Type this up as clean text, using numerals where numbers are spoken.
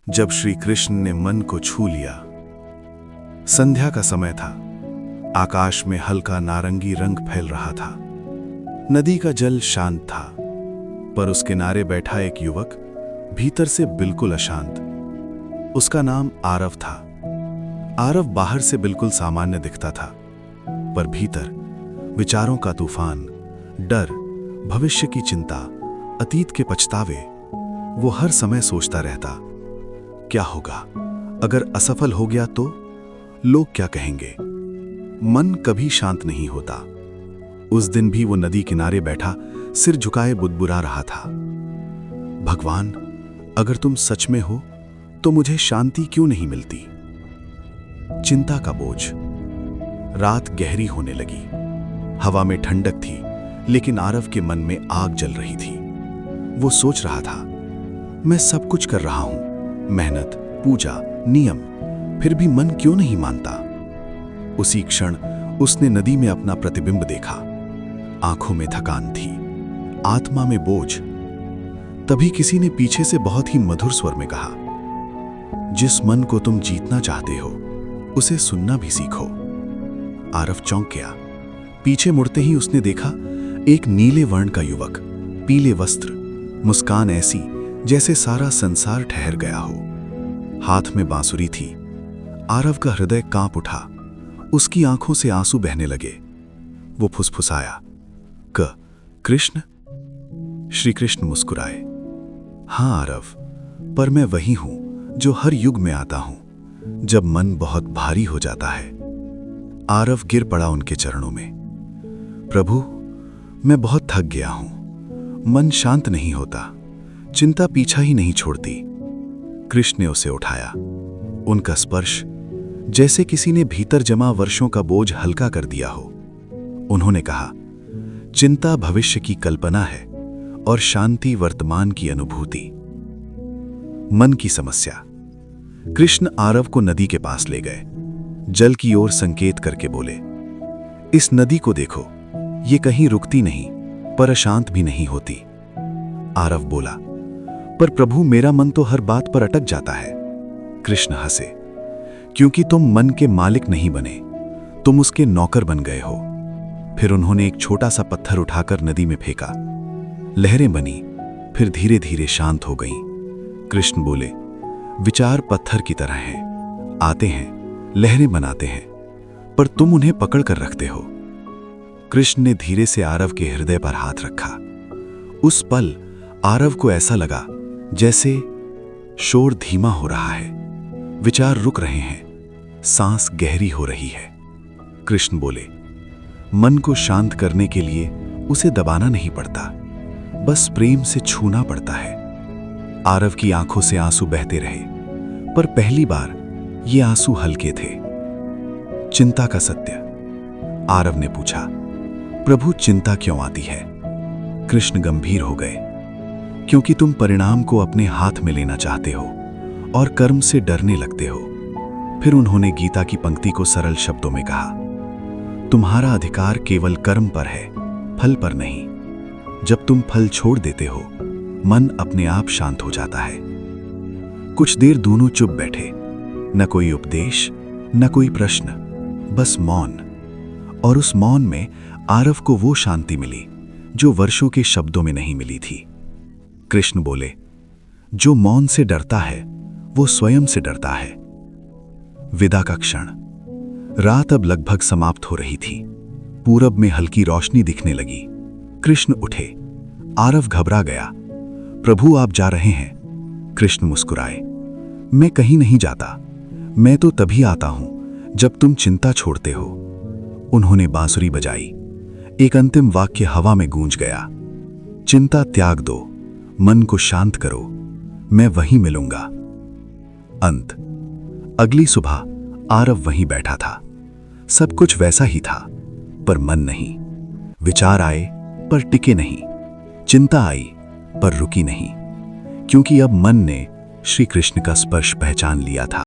जब श्री कृष्ण ने मन को छू लिया। संध्या का समय था। आकाश में हल्का नारंगी रंग फैल रहा था। नदी का जल शांत था, पर उसके किनारे बैठा एक युवक भीतर से बिल्कुल अशांत। उसका नाम आरव था। आरव बाहर से बिल्कुल सामान्य दिखता था, पर भीतर विचारों का तूफान, डर, भविष्य की चिंता, अतीत के पछतावे। वो हर समय सोचता रहता, क्या होगा अगर असफल हो गया तो? लोग क्या कहेंगे? मन कभी शांत नहीं होता। उस दिन भी वो नदी किनारे बैठा सिर झुकाए बुदबुरा रहा था, भगवान, अगर तुम सच में हो तो मुझे शांति क्यों नहीं मिलती? चिंता का बोझ। रात गहरी होने लगी। हवा में ठंडक थी, लेकिन आरव के मन में आग जल रही थी। वो सोच रहा था, मैं सब कुछ कर रहा हूं, मेहनत, पूजा, नियम, फिर भी मन क्यों नहीं मानता? उसी क्षण उसने नदी में अपना प्रतिबिंब देखा। आंखों में थकान थी, आत्मा में बोझ। तभी किसी ने पीछे से बहुत ही मधुर स्वर में कहा, जिस मन को तुम जीतना चाहते हो उसे सुनना भी सीखो। आरव चौंक गया। पीछे मुड़ते ही उसने देखा एक नीले वर्ण का युवक, पीले वस्त्र, मुस्कान ऐसी जैसे सारा संसार ठहर गया हो। हाथ में बांसुरी थी। आरव का हृदय कांप उठा। उसकी आंखों से आंसू बहने लगे। वो फुसफुसाया, कृष्ण? श्री कृष्ण मुस्कुराए, हां आरव, पर मैं वही हूं जो हर युग में आता हूं जब मन बहुत भारी हो जाता है। आरव गिर पड़ा उनके चरणों में। प्रभु, मैं बहुत थक गया हूं। मन शांत नहीं होता, चिंता पीछा ही नहीं छोड़ती। कृष्ण ने उसे उठाया। उनका स्पर्श जैसे किसी ने भीतर जमा वर्षों का बोझ हल्का कर दिया हो। उन्होंने कहा, चिंता भविष्य की कल्पना है और शांति वर्तमान की अनुभूति। मन की समस्या। कृष्ण आरव को नदी के पास ले गए। जल की ओर संकेत करके बोले, इस नदी को देखो, ये कहीं रुकती नहीं, पर अशांत भी नहीं होती। आरव बोला, पर प्रभु, मेरा मन तो हर बात पर अटक जाता है। कृष्ण हंसे, क्योंकि तुम मन के मालिक नहीं बने, तुम उसके नौकर बन गए हो। फिर उन्होंने एक छोटा सा पत्थर उठाकर नदी में फेंका। लहरें बनी, फिर धीरे धीरे शांत हो गईं। कृष्ण बोले, विचार पत्थर की तरह हैं, आते हैं, लहरें बनाते हैं, पर तुम उन्हें पकड़ कर रखते हो। कृष्ण ने धीरे से आरव के हृदय पर हाथ रखा। उस पल आरव को ऐसा लगा जैसे शोर धीमा हो रहा है, विचार रुक रहे हैं, सांस गहरी हो रही है। कृष्ण बोले, मन को शांत करने के लिए उसे दबाना नहीं पड़ता, बस प्रेम से छूना पड़ता है। आरव की आंखों से आंसू बहते रहे, पर पहली बार ये आंसू हल्के थे। चिंता का सत्य। आरव ने पूछा, प्रभु, चिंता क्यों आती है? कृष्ण गंभीर हो गए, क्योंकि तुम परिणाम को अपने हाथ में लेना चाहते हो और कर्म से डरने लगते हो। फिर उन्होंने गीता की पंक्ति को सरल शब्दों में कहा, तुम्हारा अधिकार केवल कर्म पर है, फल पर नहीं। जब तुम फल छोड़ देते हो, मन अपने आप शांत हो जाता है। कुछ देर दोनों चुप बैठे, न कोई उपदेश, न कोई प्रश्न, बस मौन। और उस मौन में आरव को वो शांति मिली जो वर्षों के शब्दों में नहीं मिली थी। कृष्ण बोले, जो मौन से डरता है वो स्वयं से डरता है। विदा का क्षण। रात अब लगभग समाप्त हो रही थी। पूरब में हल्की रोशनी दिखने लगी। कृष्ण उठे। आरव घबरा गया। प्रभु, आप जा रहे हैं? कृष्ण मुस्कुराए, मैं कहीं नहीं जाता, मैं तो तभी आता हूं जब तुम चिंता छोड़ते हो। उन्होंने बांसुरी बजाई। एक अंतिम वाक्य हवा में गूंज गया, चिंता त्याग दो, मन को शांत करो, मैं वहीं मिलूंगा। अंत। अगली सुबह आरव वहीं बैठा था। सब कुछ वैसा ही था, पर मन नहीं। विचार आए पर टिके नहीं, चिंता आई पर रुकी नहीं, क्योंकि अब मन ने श्री कृष्ण का स्पर्श पहचान लिया था।